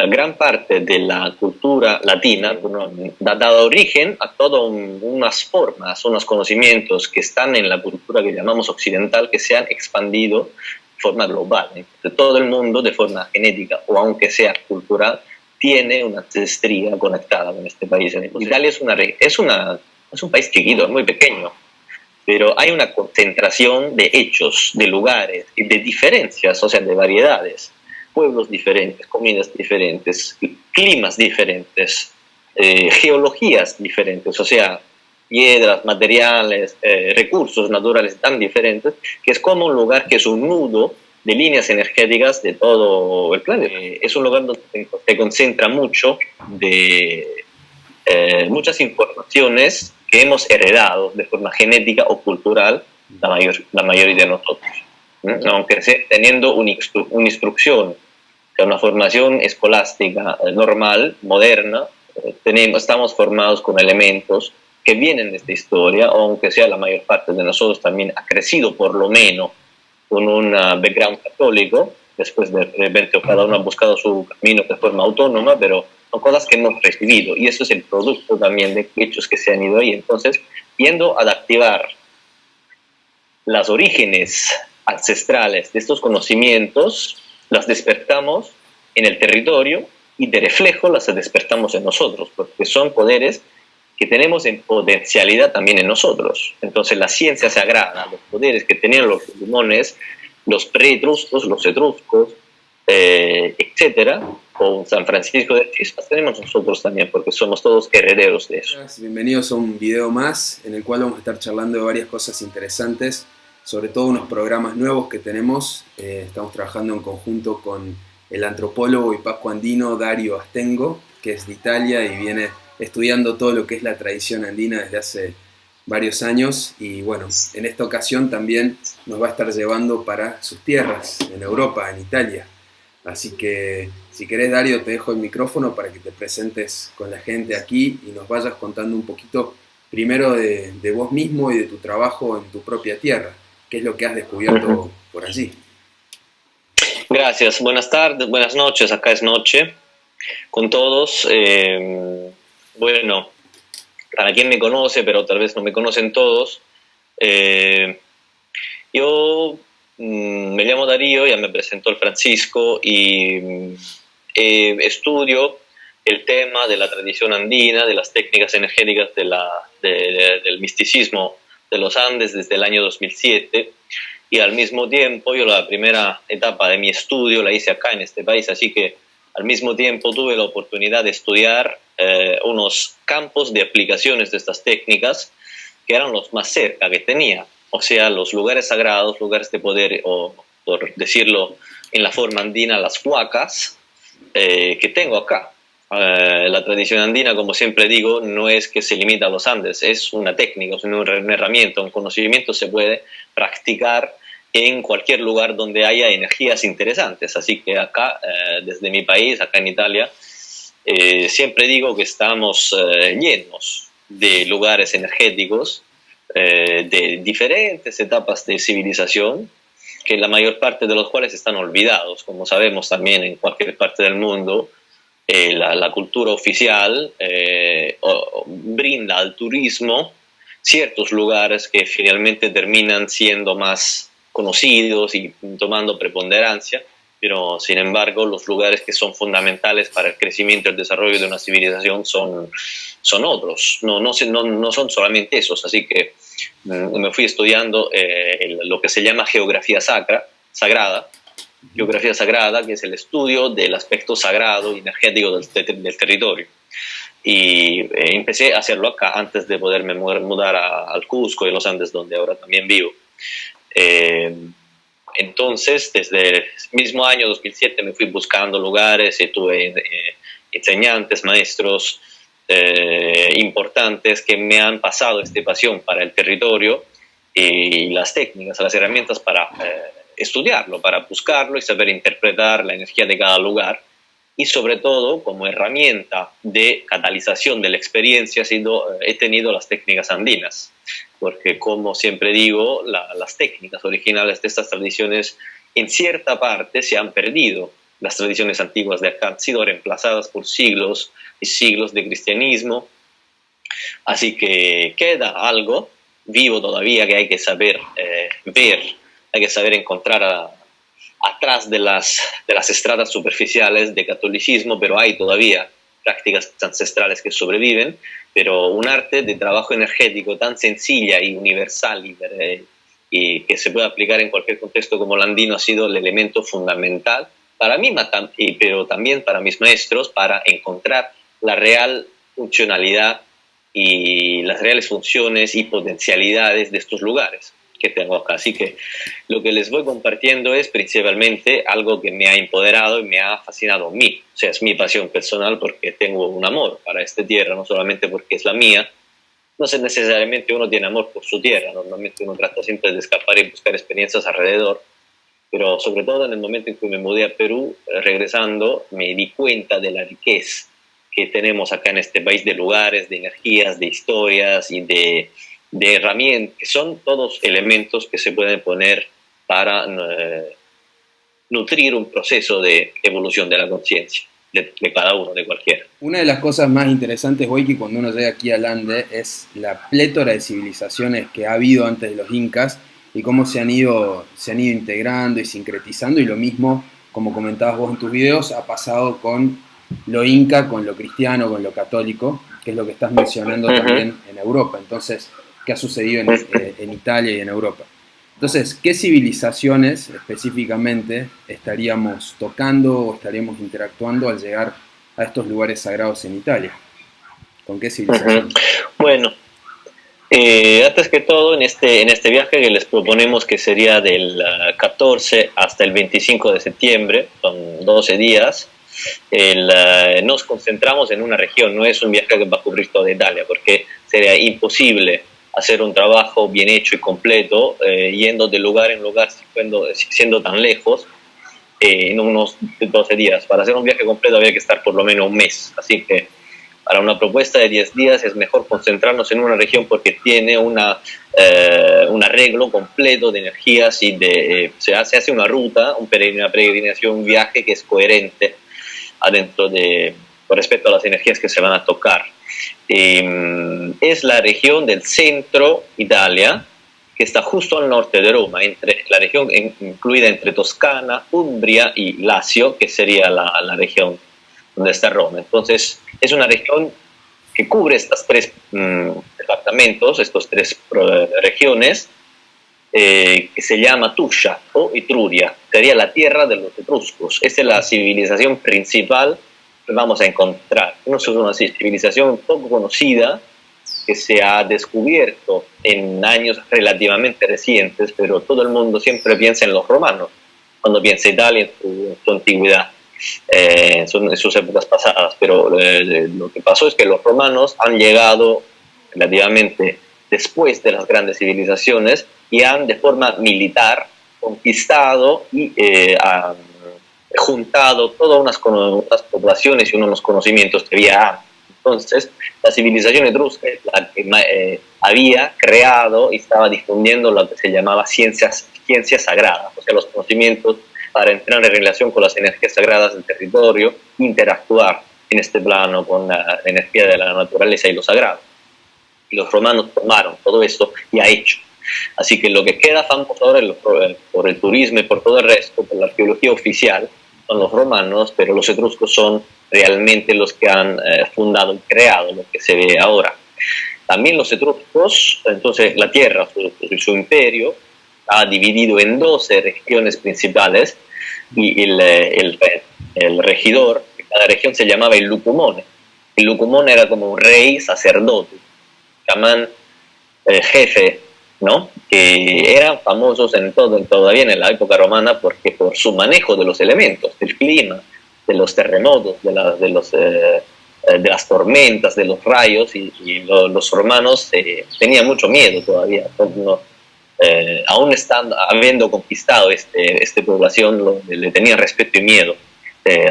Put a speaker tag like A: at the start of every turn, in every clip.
A: gran parte de la cultura latina ha dado origen a todas unas formas, unos conocimientos que están en la cultura que llamamos occidental, que se han expandido de forma global. Entonces, todo el mundo, de forma genética o aunque sea cultural, tiene una ancestría conectada con este país. Italia es un país chiquito, muy pequeño, pero hay una concentración de hechos, de lugares y de diferencias, o sea, de variedades, pueblos diferentes, comidas diferentes, climas diferentes, geologías diferentes, o sea, piedras, materiales, recursos naturales tan diferentes, que es como un lugar que es un nudo de líneas energéticas de todo el planeta. Es un lugar donde se concentra mucho de muchas informaciones que hemos heredado de forma genética o cultural la mayoría de nosotros. Aunque teniendo una instrucción, una formación escolástica normal, moderna, estamos formados con elementos que vienen de esta historia, aunque sea la mayor parte de nosotros también ha crecido por lo menos con un background católico, después de repente cada uno ha buscado su camino de forma autónoma, pero son cosas que hemos recibido y eso es el producto también de hechos que se han ido ahí. Entonces, yendo a activar las orígenes ancestrales de estos conocimientos, las despertamos en el territorio y de reflejo las despertamos en nosotros, porque son poderes que tenemos en potencialidad también en nosotros. Entonces la ciencia sagrada, los poderes que tenían los limones, los pre-etruscos, los etruscos, etcétera, o San Francisco de Chispas, tenemos nosotros también, porque somos todos herederos de eso.
B: Bienvenidos a un video más en el cual vamos a estar charlando de varias cosas interesantes, sobre todo unos programas nuevos que tenemos. Estamos trabajando en conjunto con el antropólogo y pascuandino Dario Astengo, que es de Italia y viene estudiando todo lo que es la tradición andina desde hace varios años, y bueno, en esta ocasión también nos va a estar llevando para sus tierras, en Europa, en Italia. Así que, si querés, Dario, te dejo el micrófono para que te presentes con la gente aquí y nos vayas contando un poquito primero de vos mismo y de tu trabajo en tu propia tierra. ¿Qué es lo que has descubierto por allí?
A: Gracias, buenas tardes, buenas noches, acá es noche con todos. Bueno, para quien me conoce, pero tal vez no me conocen todos, yo me llamo Darío, ya me presentó el Francisco, y estudio el tema de la tradición andina, de las técnicas energéticas del misticismo de los Andes desde el año 2007, y al mismo tiempo yo la primera etapa de mi estudio la hice acá en este país, así que al mismo tiempo tuve la oportunidad de estudiar unos campos de aplicaciones de estas técnicas que eran los más cerca que tenía, o sea, los lugares sagrados, lugares de poder, o por decirlo en la forma andina, las huacas que tengo acá. La tradición andina, como siempre digo, no es que se limita a los Andes, es una técnica, es una herramienta, un conocimiento se puede practicar en cualquier lugar donde haya energías interesantes. Así que acá, desde mi país, acá en Italia, siempre digo que estamos llenos de lugares energéticos, de diferentes etapas de civilización, que la mayor parte de los cuales están olvidados. Como sabemos también en cualquier parte del mundo, la cultura oficial brinda al turismo ciertos lugares que finalmente terminan siendo más conocidos y tomando preponderancia, pero sin embargo los lugares que son fundamentales para el crecimiento y el desarrollo de una civilización son otros, no son solamente esos. Así que me fui estudiando lo que se llama geografía sagrada, geografía sagrada, que es el estudio del aspecto sagrado y energético del territorio. Y empecé a hacerlo acá antes de poderme mudar al Cusco y los Andes, donde ahora también vivo. Entonces, desde el mismo año 2007 me fui buscando lugares y tuve enseñantes, maestros importantes que me han pasado esta pasión para el territorio y las técnicas, las herramientas para estudiarlo, para buscarlo y saber interpretar la energía de cada lugar. Y sobre todo, como herramienta de catalización de la experiencia, he tenido las técnicas andinas, porque como siempre digo, las técnicas originales de estas tradiciones en cierta parte se han perdido, las tradiciones antiguas de acá han sido reemplazadas por siglos y siglos de cristianismo. Así que queda algo vivo todavía que hay que saber ver, hay que saber encontrar atrás de las estradas superficiales de catolicismo, pero hay todavía prácticas ancestrales que sobreviven, pero un arte de trabajo energético tan sencilla y universal y que se puede aplicar en cualquier contexto como el andino ha sido el elemento fundamental para mí, pero también para mis maestros, para encontrar la real funcionalidad y las reales funciones y potencialidades de estos lugares que tengo acá. Así que lo que les voy compartiendo es principalmente algo que me ha empoderado y me ha fascinado a mí. O sea, es mi pasión personal porque tengo un amor para esta tierra, no solamente porque es la mía. No sé necesariamente uno tiene amor por su tierra, normalmente uno trata siempre de escapar y buscar experiencias alrededor, pero sobre todo en el momento en que me mudé a Perú, regresando, me di cuenta de la riqueza que tenemos acá en este país de lugares, de energías, de historias y de herramientas, que son todos elementos que se pueden poner para nutrir un proceso de evolución de la conciencia, de cada uno, de cualquiera.
B: Una de las cosas más interesantes, Boiki, cuando uno llega aquí al Ande, es la plétora de civilizaciones que ha habido antes de los incas y cómo se han ido integrando y sincretizando, y lo mismo, como comentabas vos en tus videos, ha pasado con lo inca, con lo cristiano, con lo católico, que es lo que estás mencionando también en Europa. Entonces, ¿qué ha sucedido en Italia y en Europa? Entonces, ¿qué civilizaciones específicamente estaríamos tocando o estaríamos interactuando al llegar a estos lugares sagrados en Italia? ¿Con qué civilizaciones?
A: Bueno, antes que todo, en este viaje que les proponemos, que sería del 14 hasta el 25 de septiembre, son 12 días, nos concentramos en una región. No es un viaje que va a cubrir toda Italia, porque sería imposible hacer un trabajo bien hecho y completo, yendo de lugar en lugar, siendo tan lejos, en unos 12 días. Para hacer un viaje completo había que estar por lo menos un mes, así que para una propuesta de 10 días es mejor concentrarnos en una región porque tiene un arreglo completo de energías y se hace una ruta, una peregrinación, un viaje que es coherente con respecto a las energías que se van a tocar. Es la región del centro Italia, que está justo al norte de Roma, la región incluida entre Toscana, Umbria y Lazio, que sería la región donde está Roma. Entonces, es una región que cubre estos tres departamentos, estas tres regiones, que se llama Tuscia o Etruria, sería la tierra de los etruscos. Esta es la civilización principal que vamos a encontrar. No es una civilización poco conocida, que se ha descubierto en años relativamente recientes, pero todo el mundo siempre piensa en los romanos, cuando piensa Italia en su antigüedad, en sus épocas pasadas, pero lo que pasó es que los romanos han llegado relativamente después de las grandes civilizaciones y han de forma militar conquistado y han juntado todas unas poblaciones y unos conocimientos que había antes. Entonces, la civilización etrusca la que había creado y estaba difundiendo lo que se llamaba ciencias sagradas, o sea, los conocimientos para entrar en relación con las energías sagradas del territorio, interactuar en este plano con la energía de la naturaleza y lo sagrado. Y los romanos tomaron todo esto y ha hecho. Así que lo que queda famoso ahora por el turismo y por todo el resto, por la arqueología oficial, son los romanos, pero los etruscos son realmente los que han fundado y creado lo que se ve ahora. También los etruscos, entonces la tierra, su imperio, ha dividido en 12 regiones principales y el regidor de cada región se llamaba el lucumone. El lucumone era como un rey sacerdote, chamán, jefe, ¿no? Que eran famosos todavía en la época romana porque por su manejo de los elementos, del clima, de los terremotos, de las tormentas, de los rayos, y los romanos tenían mucho miedo todavía. Aún habiendo conquistado esta población, le tenían respeto y miedo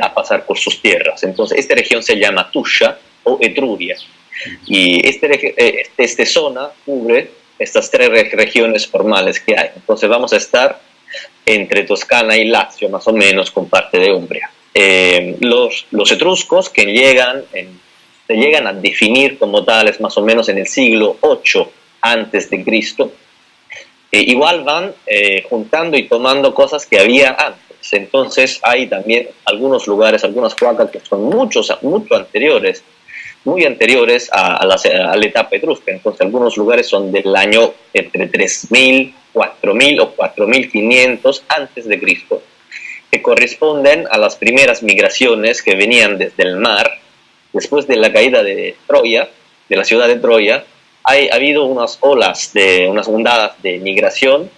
A: a pasar por sus tierras. Entonces, esta región se llama Tuscia o Etruria. Y esta zona cubre estas tres regiones formales que hay. Entonces, vamos a estar entre Toscana y Lazio, más o menos, con parte de Umbria. Los etruscos que se llegan a definir como tales más o menos en el siglo VIII antes de Cristo, igual van juntando y tomando cosas que había antes. Entonces hay también algunos lugares, algunas huacas que son mucho anteriores, muy anteriores a la etapa etrusca. Entonces algunos lugares son del año entre 3000, 4000 o 4500 antes de Cristo, que corresponden a las primeras migraciones que venían desde el mar. Después de la caída de Troya, de la ciudad de Troya, ha habido unas ondadas de migración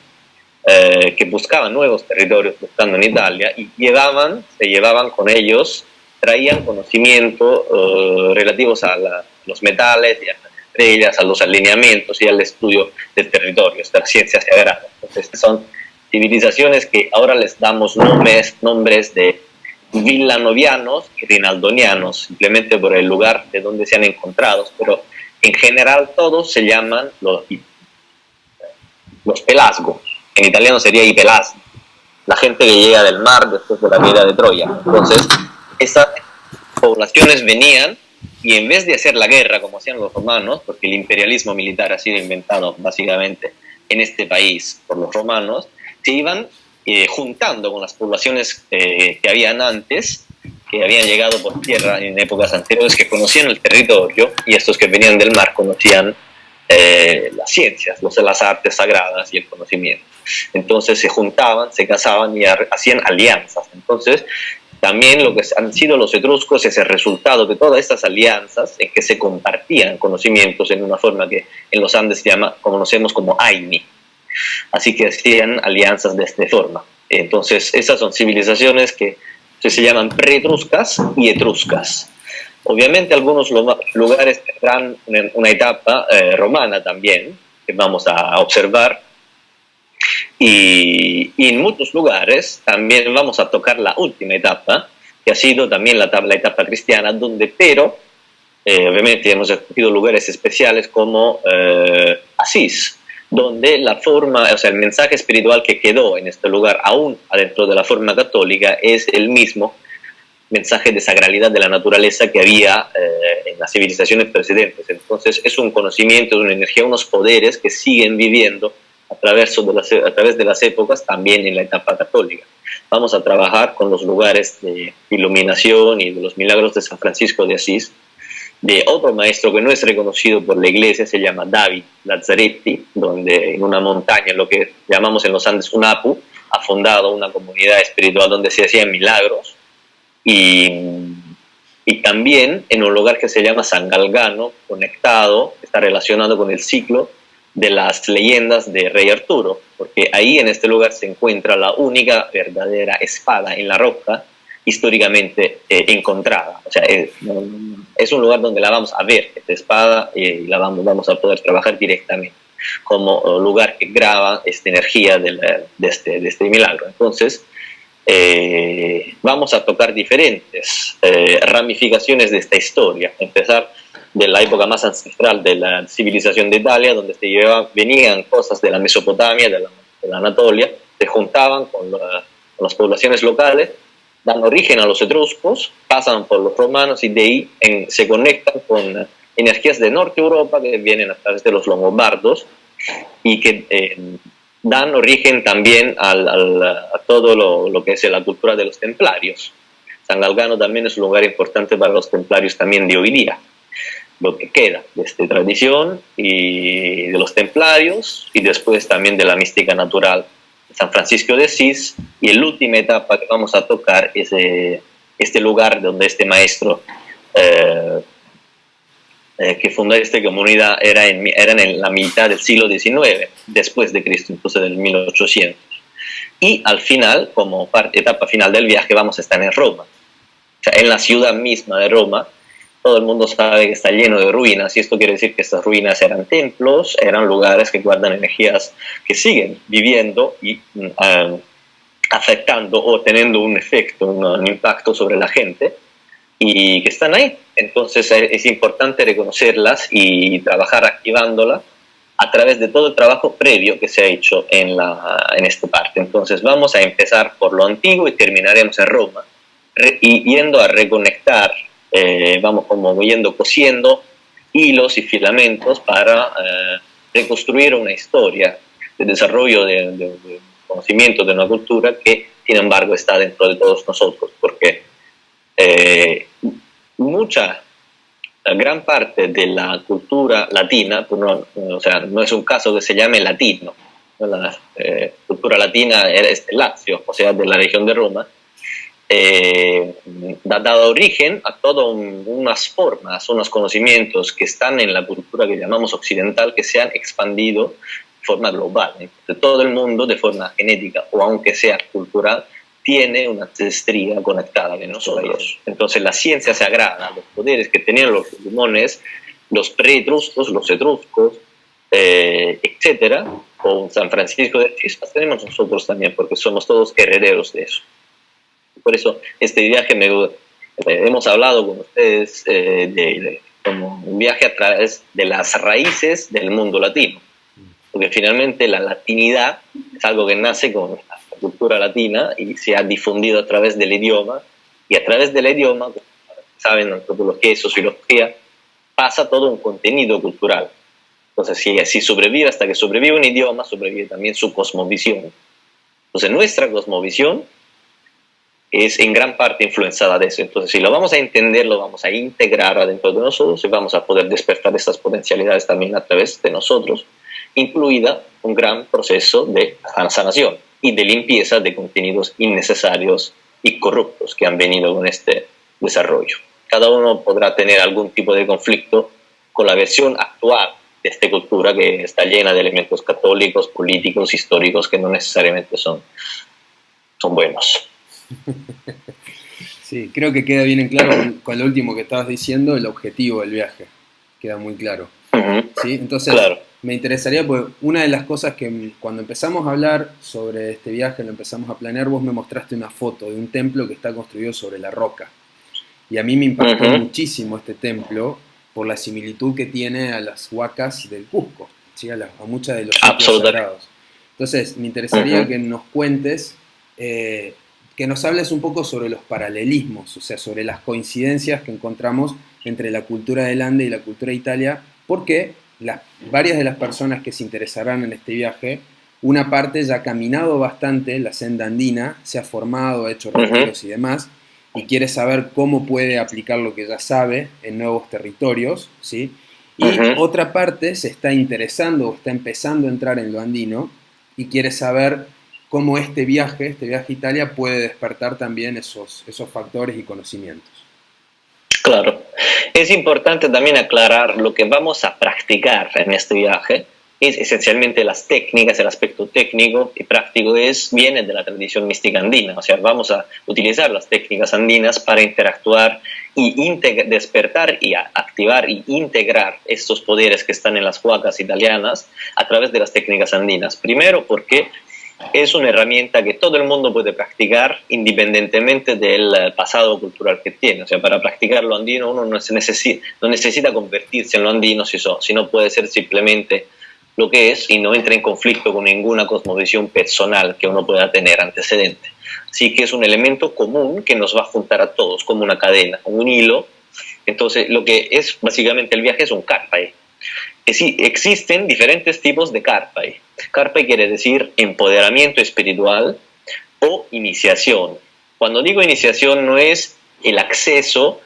A: que buscaban nuevos territorios buscando en Italia y se llevaban con ellos, traían conocimiento relativos a los metales y a las estrellas, a los alineamientos y al estudio del territorio, estas ciencias sagradas. Entonces son civilizaciones que ahora les damos nombres de villanovianos y rinaldonianos, simplemente por el lugar de donde se han encontrado, pero en general todos se llaman los pelasgos. En italiano sería i pelasgi, la gente que llega del mar después de la caída de Troya. Entonces, esas poblaciones venían y en vez de hacer la guerra como hacían los romanos, porque el imperialismo militar ha sido inventado básicamente en este país por los romanos, se iban juntando con las poblaciones que habían antes, que habían llegado por tierra en épocas anteriores, que conocían el territorio, y estos que venían del mar conocían las ciencias, las artes sagradas y el conocimiento. Entonces se juntaban, se casaban y hacían alianzas. Entonces también lo que han sido los etruscos es el resultado de todas estas alianzas en que se compartían conocimientos en una forma que en los Andes conocemos como Aini. Así que hacían alianzas de esta forma. Entonces esas son civilizaciones que se llaman preetruscas y etruscas. Obviamente algunos lugares tendrán una etapa romana también, que vamos a observar, y en muchos lugares también vamos a tocar la última etapa, que ha sido también la etapa cristiana, pero obviamente hemos escogido lugares especiales como Asís, donde la forma, o sea, el mensaje espiritual que quedó en este lugar, aún adentro de la forma católica, es el mismo mensaje de sagralidad de la naturaleza que había en las civilizaciones precedentes. Entonces es un conocimiento, una energía, unos poderes que siguen viviendo a través de las épocas también en la etapa católica. Vamos a trabajar con los lugares de iluminación y de los milagros de San Francisco de Asís, de otro maestro que no es reconocido por la iglesia, se llama David Lazzaretti, donde en una montaña, lo que llamamos en los Andes un apu, ha fundado una comunidad espiritual donde se hacían milagros. Y también en un lugar que se llama San Galgano, conectado, está relacionado con el ciclo de las leyendas de Rey Arturo, porque ahí en este lugar se encuentra la única verdadera espada en la roca históricamente encontrada. O sea, es un lugar donde la vamos a ver, esta espada, y la vamos a poder trabajar directamente como lugar que graba esta energía de este milagro. Entonces, vamos a tocar diferentes ramificaciones de esta historia, empezar de la época más ancestral de la civilización de Italia, donde venían cosas de la Mesopotamia, de la Anatolia, se juntaban con las poblaciones locales, dan origen a los etruscos, pasan por los romanos y de ahí se conectan con energías de Norte Europa que vienen a través de los longobardos y que dan origen también a todo lo que es la cultura de los templarios. San Galgano también es un lugar importante para los templarios también de hoy día. Lo que queda de esta tradición y de los templarios y después también de la mística natural de San Francisco de Asís, y la última etapa que vamos a tocar es este lugar donde este maestro que fundó esta comunidad era en la mitad del siglo XIX, después de Cristo, entonces del 1800. Y al final, como etapa final del viaje, vamos a estar en Roma. O sea, en la ciudad misma de Roma, todo el mundo sabe que está lleno de ruinas, y esto quiere decir que estas ruinas eran templos, eran lugares que guardan energías que siguen viviendo y afectando o teniendo un efecto, un impacto sobre la gente, y que están ahí. Entonces es importante reconocerlas y trabajar activándolas a través de todo el trabajo previo que se ha hecho en esta parte. Entonces vamos a empezar por lo antiguo y terminaremos en Roma, y yendo a reconectar, vamos como yendo cosiendo hilos y filamentos para reconstruir una historia de desarrollo de conocimiento de una cultura que, sin embargo, está dentro de todos nosotros, porque gran parte de la cultura latina, pues no, o sea, no es un caso que se llame latino, ¿no? La cultura latina es de Lazio, o sea, de la región de Roma, ha dado origen a todas unas formas, unos conocimientos que están en la cultura que llamamos occidental, que se han expandido de forma global. Entonces, todo el mundo, de forma genética o aunque sea cultural, tiene una ancestría conectada con nosotros. Entonces, la ciencia sagrada, los poderes que tenían los limones, los pre-etruscos, los etruscos, etcétera, o San Francisco de Chispas, tenemos nosotros también, porque somos todos herederos de eso. Por eso este viaje, hemos hablado con ustedes como un viaje a través de las raíces del mundo latino, porque finalmente la latinidad es algo que nace con la cultura latina y se ha difundido a través del idioma, y a través del idioma, como saben, antropología y sociología, pasa todo un contenido cultural. Entonces, si sobrevive, hasta que sobrevive un idioma, sobrevive también su cosmovisión. Entonces, nuestra cosmovisión es en gran parte influenciada de eso. Entonces, si lo vamos a entender, lo vamos a integrar adentro de nosotros y vamos a poder despertar estas potencialidades también a través de nosotros, incluida un gran proceso de sanación y de limpieza de contenidos innecesarios y corruptos que han venido con este desarrollo. Cada uno podrá tener algún tipo de conflicto con la versión actual de esta cultura que está llena de elementos católicos, políticos, históricos, que no necesariamente son buenos.
B: Sí, creo que queda bien en claro con lo último que estabas diciendo, el objetivo del viaje. Queda muy claro. ¿Sí? Entonces, claro, me interesaría, pues una de las cosas que cuando empezamos a hablar sobre este viaje, lo empezamos a planear, vos me mostraste una foto de un templo que está construido sobre la roca. Y a mí me impactó muchísimo este templo por la similitud que tiene a las huacas del Cusco, ¿sí? a muchas de los sitios sagrados. Entonces, me interesaría que nos cuentes, que nos hables un poco sobre los paralelismos, o sea, sobre las coincidencias que encontramos entre la cultura del Ande y la cultura de Italia, porque varias de las personas que se interesarán en este viaje, una parte ya ha caminado bastante la senda andina, se ha formado, ha hecho retiros y demás, y quiere saber cómo puede aplicar lo que ya sabe en nuevos territorios, ¿sí? Y otra parte se está interesando o está empezando a entrar en lo andino y quiere saber cómo este viaje a Italia puede despertar también esos factores y conocimientos.
A: Claro. Es importante también aclarar lo que vamos a practicar en este viaje. Es esencialmente las técnicas, el aspecto técnico y práctico viene de la tradición mística andina. O sea, vamos a utilizar las técnicas andinas para interactuar y despertar y activar y integrar estos poderes que están en las huacas italianas a través de las técnicas andinas. Primero porque es una herramienta que todo el mundo puede practicar independientemente del pasado cultural que tiene. O sea, para practicar lo andino uno no necesita convertirse en lo andino, sino puede ser simplemente lo que es y no entra en conflicto con ninguna cosmovisión personal que uno pueda tener antecedente. Así que es un elemento común que nos va a juntar a todos como una cadena, un hilo. Entonces, lo que es básicamente el viaje es un karpai. Sí, existen diferentes tipos de karpai. Karpai quiere decir empoderamiento espiritual o iniciación. Cuando digo iniciación no es el acceso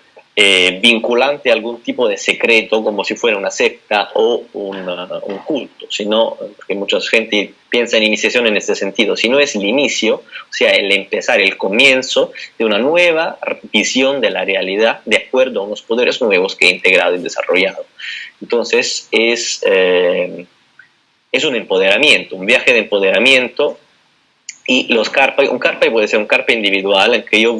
A: vinculante a algún tipo de secreto como si fuera una secta o un culto, sino, porque mucha gente piensa en iniciación en este sentido, sino es el inicio, o sea, el empezar, el comienzo de una nueva visión de la realidad de acuerdo a unos poderes nuevos que he integrado y desarrollado. Entonces es un empoderamiento, un viaje de empoderamiento. Y un karpai puede ser un karpai individual en que yo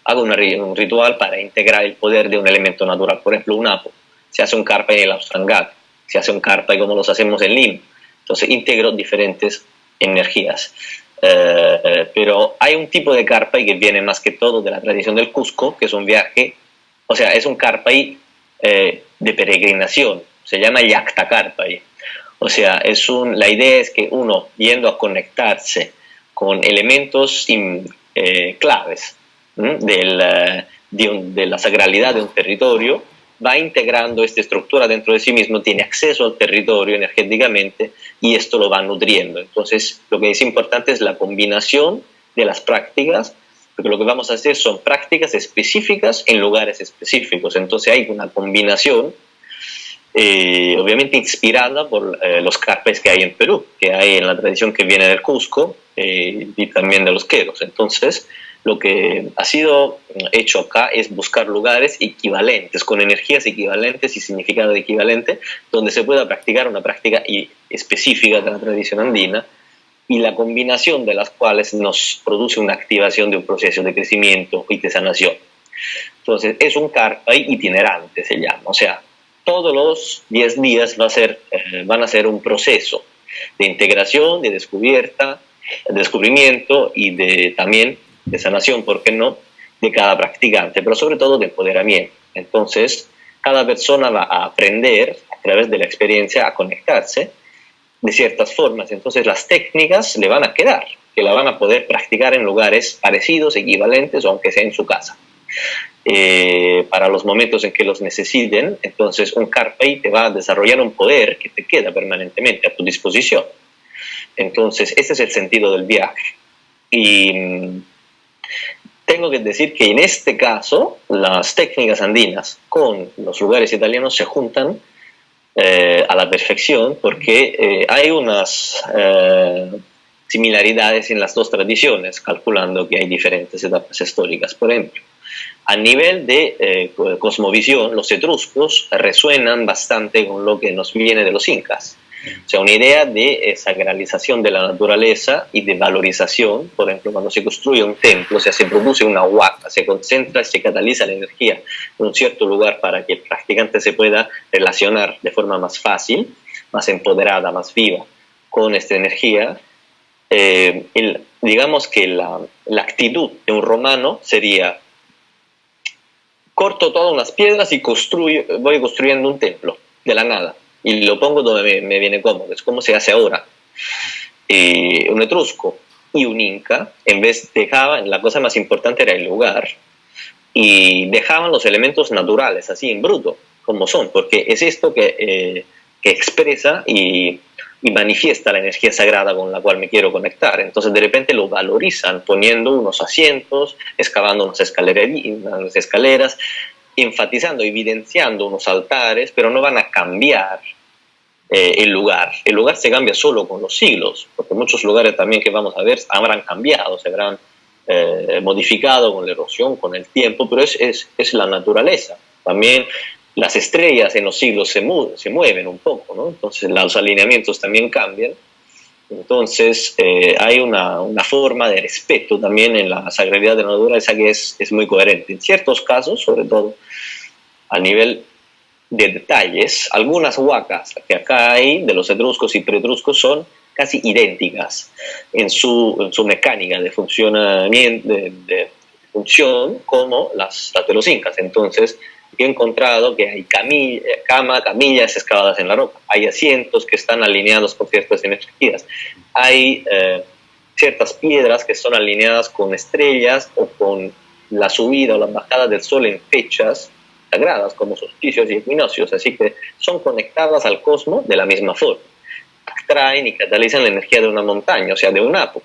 A: hago un ritual para integrar el poder de un elemento natural. Por ejemplo, un apo. Se hace un karpai en el Ausrangat, se hace un karpai como los hacemos en Lima. Entonces integro diferentes energías. Pero hay un tipo de karpai que viene más que todo de la tradición del Cusco, que es un viaje, o sea, es un karpai de peregrinación. Se llama Yakta Karpai. O sea, la idea es que uno, yendo a conectarse con elementos claves de la sacralidad de un territorio, va integrando esta estructura dentro de sí mismo, tiene acceso al territorio energéticamente y esto lo va nutriendo. Entonces, lo que es importante es la combinación de las prácticas, porque lo que vamos a hacer son prácticas específicas en lugares específicos. Entonces hay una combinación, obviamente inspirada por los carpes que hay en Perú, que hay en la tradición que viene del Cusco y también de los queros. Entonces, lo que ha sido hecho acá es buscar lugares equivalentes, con energías equivalentes y significado equivalente, donde se pueda practicar una práctica específica de la tradición andina, y la combinación de las cuales nos produce una activación de un proceso de crecimiento y de sanación. Entonces, es un karpa itinerante, se llama. O sea, todos los 10 días van a ser un proceso de integración, de descubierta, de descubrimiento y también de sanación, ¿por qué no?, de cada practicante, pero sobre todo de empoderamiento. Entonces, cada persona va a aprender a través de la experiencia a conectarse de ciertas formas. Entonces, las técnicas le van a quedar, que la van a poder practicar en lugares parecidos, equivalentes, o aunque sea en su casa. Para los momentos en que los necesiten, entonces un Karpei te va a desarrollar un poder que te queda permanentemente a tu disposición. Entonces, ese es el sentido del viaje. Y tengo que decir que en este caso, las técnicas andinas con los lugares italianos se juntan a la perfección, porque hay unas similaridades en las dos tradiciones, calculando que hay diferentes etapas históricas. Por ejemplo, a nivel de cosmovisión, los etruscos resuenan bastante con lo que nos viene de los incas. O sea, una idea de sacralización de la naturaleza y de valorización. Por ejemplo, cuando se construye un templo, o sea, se produce una huaca, se concentra y se cataliza la energía en un cierto lugar para que el practicante se pueda relacionar de forma más fácil, más empoderada, más viva con esta energía. Digamos que la actitud de un romano sería: corto todas unas piedras y voy construyendo un templo de la nada y lo pongo donde me viene cómodo. Es como se hace ahora. Un etrusco y un inca, en vez dejaban, la cosa más importante era el lugar, y dejaban los elementos naturales así en bruto, como son, porque es esto que expresa y manifiesta la energía sagrada con la cual me quiero conectar. Entonces de repente lo valorizan poniendo unos asientos, excavando unas escaleras, enfatizando, evidenciando unos altares, pero no van a cambiar el lugar. El lugar se cambia solo con los siglos, porque muchos lugares también que vamos a ver habrán cambiado, se habrán modificado con la erosión, con el tiempo, pero es la naturaleza. También las estrellas en los siglos se mueven un poco, ¿no? Entonces los alineamientos también cambian. Entonces hay una forma de respeto también en la sacralidad de la naturaleza que es muy coherente. En ciertos casos, sobre todo a nivel de detalles, algunas huacas que acá hay de los etruscos y preetruscos son casi idénticas en su mecánica de funcionamiento, de función, como las de los incas. Entonces, he encontrado que hay camillas excavadas en la roca, hay asientos que están alineados con ciertas energías, hay ciertas piedras que son alineadas con estrellas o con la subida o la bajada del sol en fechas sagradas como solsticios y equinoccios, así que son conectadas al cosmos de la misma forma. Atraen y catalizan la energía de una montaña, o sea, de un apo.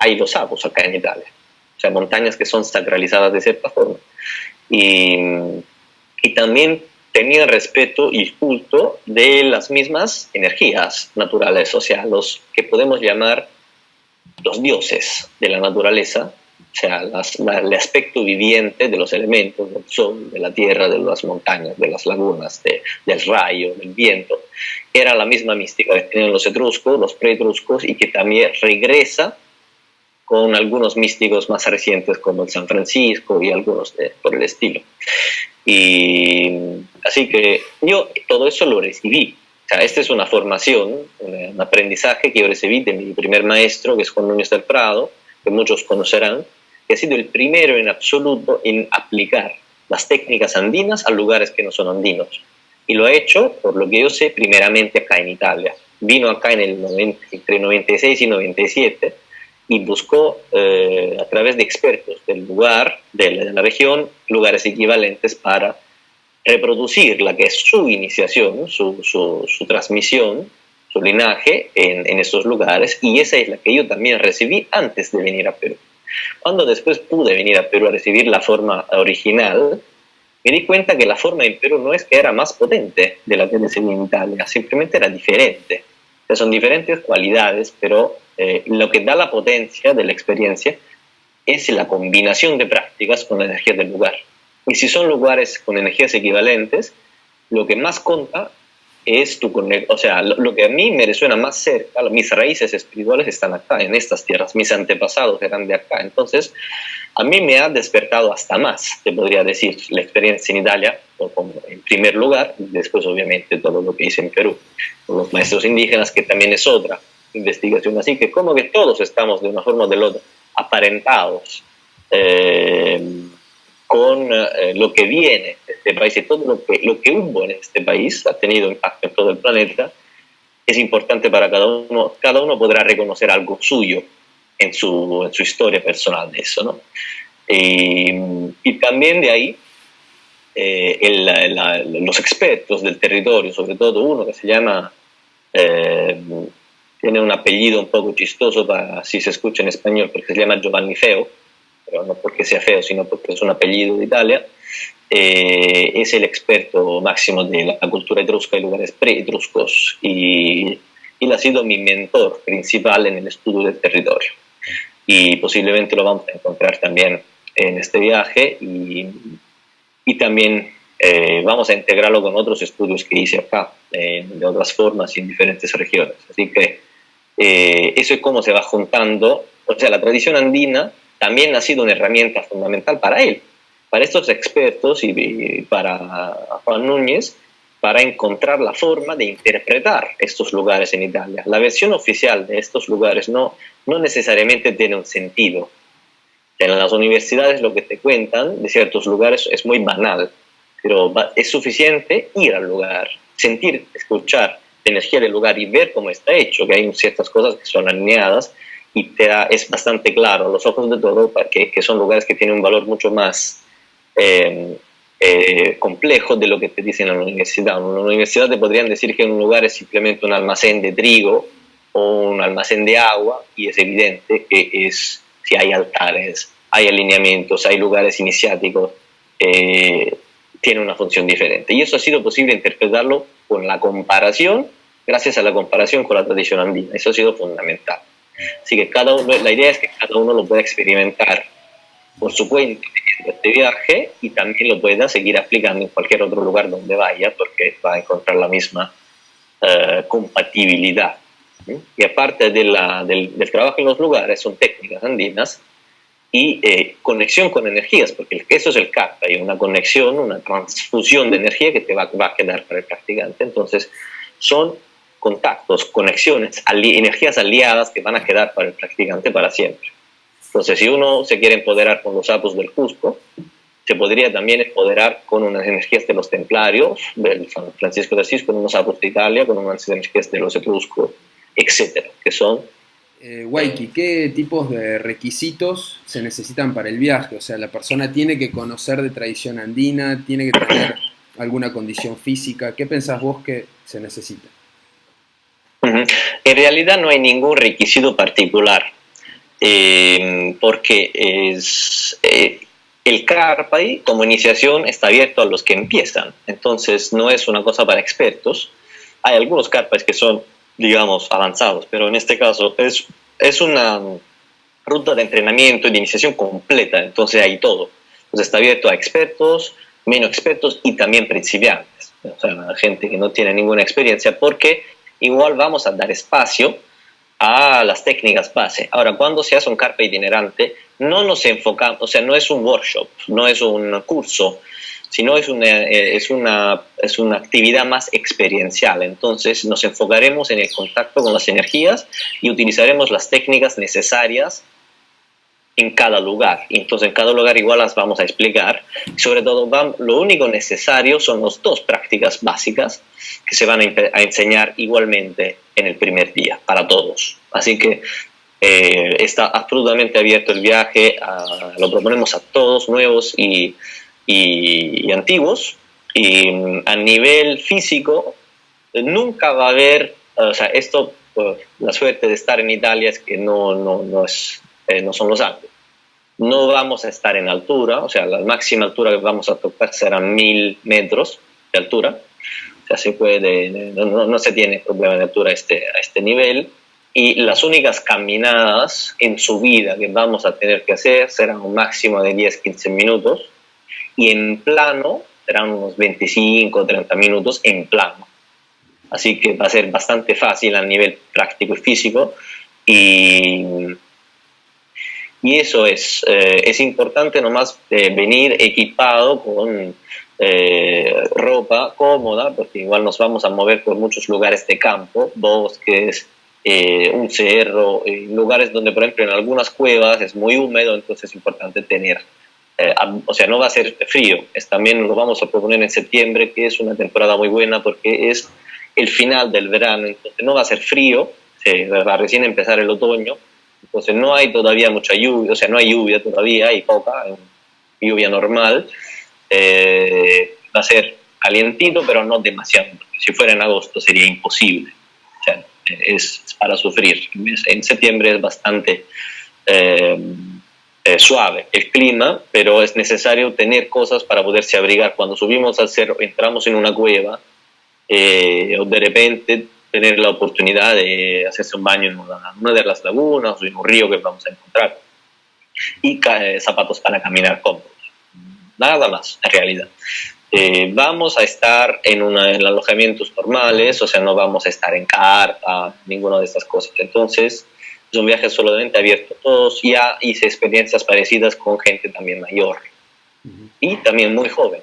A: Hay 2 apos acá en Italia, o sea, montañas que son sacralizadas de cierta forma. Y también tenía respeto y culto de las mismas energías naturales, o sea, los que podemos llamar los dioses de la naturaleza, o sea, el aspecto viviente de los elementos, del sol, de la tierra, de las montañas, de las lagunas, del rayo, del viento. Era la misma mística que tenían los etruscos, los preetruscos, y que también regresa con algunos místicos más recientes como el San Francisco y algunos por el estilo. Y así que yo todo eso lo recibí. O sea, esta es una formación, un aprendizaje que yo recibí de mi primer maestro, que es Juan Núñez del Prado, que muchos conocerán, que ha sido el primero en absoluto en aplicar las técnicas andinas a lugares que no son andinos. Y lo ha hecho, por lo que yo sé, primeramente acá en Italia. Vino acá entre 96 y 97 y buscó a través de expertos del lugar, de la región, lugares equivalentes para reproducir la que es su iniciación, su transmisión, su linaje en estos lugares, y esa es la que yo también recibí antes de venir a Perú. Cuando después pude venir a Perú a recibir la forma original, me di cuenta que la forma en Perú no es que era más potente de la que recibí en Italia, simplemente era diferente. O sea, son diferentes cualidades, pero lo que da la potencia de la experiencia es la combinación de prácticas con la energía del lugar. Y si son lugares con energías equivalentes, lo que más conta es tu conexión. O sea, lo que a mí me resuena más cerca, mis raíces espirituales están acá, en estas tierras, mis antepasados eran de acá. Entonces, a mí me ha despertado hasta más, te podría decir, la experiencia en Italia, como en primer lugar, y después obviamente todo lo que hice en Perú, con los maestros indígenas, que también es otra investigación. Así que como que todos estamos de una forma o de la otra aparentados con lo que viene de este país y todo lo que hubo en este país ha tenido impacto en todo el planeta. Es importante para cada uno podrá reconocer algo suyo en su historia personal de eso, ¿no? Y también de ahí los expertos del territorio, sobre todo uno que se llama, tiene un apellido un poco chistoso para si se escucha en español, porque se llama Giovanni Feo, pero no porque sea feo, sino porque es un apellido de Italia. Es el experto máximo de la cultura etrusca y lugares pre-etruscos, y él ha sido mi mentor principal en el estudio del territorio. Y posiblemente lo vamos a encontrar también en este viaje, y también vamos a integrarlo con otros estudios que hice acá, de otras formas y en diferentes regiones. Así que eso es cómo se va juntando. O sea, la tradición andina también ha sido una herramienta fundamental para él, para estos expertos y para Juan Núñez, para encontrar la forma de interpretar estos lugares en Italia. La versión oficial de estos lugares no necesariamente tiene un sentido. En las universidades lo que te cuentan de ciertos lugares es muy banal, pero es suficiente ir al lugar, sentir, escuchar la energía del lugar y ver cómo está hecho, que hay ciertas cosas que son alineadas, y es bastante claro a los ojos de todo que son lugares que tienen un valor mucho más complejo de lo que te dicen en la universidad. En la universidad te podrían decir que un lugar es simplemente un almacén de trigo o un almacén de agua, y es evidente que si hay altares, hay alineamientos, hay lugares iniciáticos, tiene una función diferente. Y eso ha sido posible interpretarlo con la comparación, gracias a la comparación con la tradición andina. Eso ha sido fundamental. Así que la idea es que cada uno lo pueda experimentar por su cuenta en este viaje, y también lo pueda seguir aplicando en cualquier otro lugar donde vaya, porque va a encontrar la misma compatibilidad. Y aparte del trabajo en los lugares, son técnicas andinas y conexión con energías, porque eso es el karpa, y una conexión, una transfusión de energía que te va a quedar para el practicante. Entonces son contactos, conexiones, energías aliadas que van a quedar para el practicante para siempre. Entonces, si uno se quiere empoderar con los sapos del Cusco, se podría también empoderar con unas energías de los templarios, del San Francisco de Asís, con unos sapos de Italia, con unas energías de los etruscos, etcétera, que son...
B: Waiki, ¿qué tipos de requisitos se necesitan para el viaje? O sea, la persona tiene que conocer de tradición andina, tiene que tener alguna condición física. ¿Qué pensás vos que se necesita?
A: En realidad no hay ningún requisito particular, porque el Karpai como iniciación está abierto a los que empiezan, entonces no es una cosa para expertos. Hay algunos Karpais que son, digamos, avanzados, pero en este caso es una ruta de entrenamiento y de iniciación completa, entonces hay todo. Entonces está abierto a expertos, menos expertos y también principiantes, o sea, gente que no tiene ninguna experiencia, porque igual vamos a dar espacio a las técnicas base. Ahora, cuando se hace un Karpa itinerante, no nos enfocamos, o sea, no es un workshop, no es un curso, sino es una actividad más experiencial. Entonces nos enfocaremos en el contacto con las energías y utilizaremos las técnicas necesarias en cada lugar. Entonces en cada lugar igual las vamos a explicar. Sobre todo lo único necesario son las dos prácticas básicas que se van a enseñar igualmente en el primer día para todos. Así que Está absolutamente abierto el viaje, lo proponemos a todos, nuevos y antiguos. Y a nivel físico, nunca va a haber, o sea, esto, pues, la suerte de estar en Italia es que no son los Alpes. No vamos a estar en altura, o sea, la máxima altura que vamos a tocar serán 1000 metros de altura. O sea, se puede, no se tiene problema de altura a este nivel. Y las únicas caminadas en subida que vamos a tener que hacer serán un máximo de 10-15 minutos. Y en plano serán unos 25 o 30 minutos en plano. Así que va a ser bastante fácil a nivel práctico y físico. Y eso es importante nomás venir equipado con ropa cómoda, porque igual nos vamos a mover por muchos lugares de campo, bosques, un cerro, lugares donde, por ejemplo, en algunas cuevas es muy húmedo, entonces es importante tener, o sea, no va a ser frío, también lo vamos a proponer en septiembre, que es una temporada muy buena porque es el final del verano, entonces no va a ser frío, va a recién empezar el otoño, entonces no hay todavía mucha lluvia, o sea, no hay lluvia todavía, hay poca, lluvia normal. Va a ser calientito, pero no demasiado, porque si fuera en agosto sería imposible. O sea, es para sufrir. En septiembre es bastante suave el clima, pero es necesario tener cosas para poderse abrigar. Cuando subimos al cerro, entramos en una cueva, o de repente tener la oportunidad de hacerse un baño en una de las lagunas o en un río que vamos a encontrar. Y zapatos para caminar cómodos. Nada más, en realidad. Vamos a estar en alojamientos normales, o sea, no vamos a estar en carpa, ninguna de estas cosas. Entonces, es un viaje solamente abierto a todos. Ya hice experiencias parecidas con gente también mayor y también muy joven,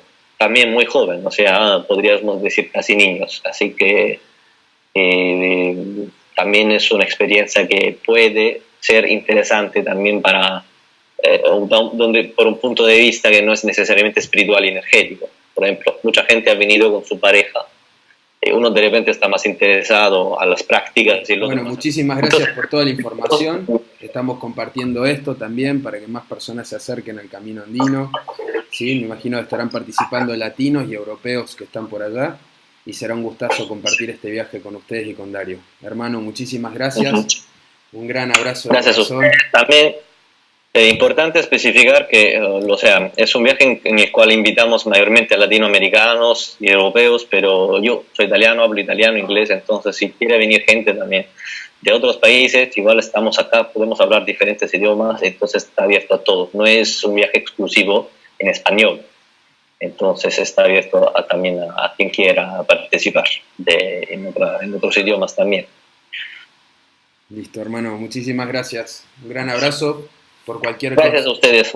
A: o sea, podríamos decir casi niños. Así que también es una experiencia que puede ser interesante también para donde, por un punto de vista que no es necesariamente espiritual y energético. Por ejemplo, mucha gente ha venido con su pareja, uno de repente está más interesado a las prácticas y el otro.
B: Bueno, muchísimas gracias por toda la información. Estamos compartiendo esto también para que más personas se acerquen al Camino Andino. Sí, me imagino que estarán participando latinos y europeos que están por allá y será un gustazo compartir este viaje con ustedes y con Dario. Hermano, muchísimas gracias. Un gran abrazo.
A: Gracias a ustedes. También importante especificar que, o sea, es un viaje en el cual invitamos mayormente a latinoamericanos y europeos, pero yo soy italiano, hablo italiano, inglés, entonces si quiere venir gente también de otros países, igual estamos acá, podemos hablar diferentes idiomas, entonces está abierto a todos. No es un viaje exclusivo en español, entonces está abierto también a quien quiera participar en otros idiomas también.
B: Listo, hermano, muchísimas gracias. Un gran abrazo. Por cualquier
A: Gracias a ustedes.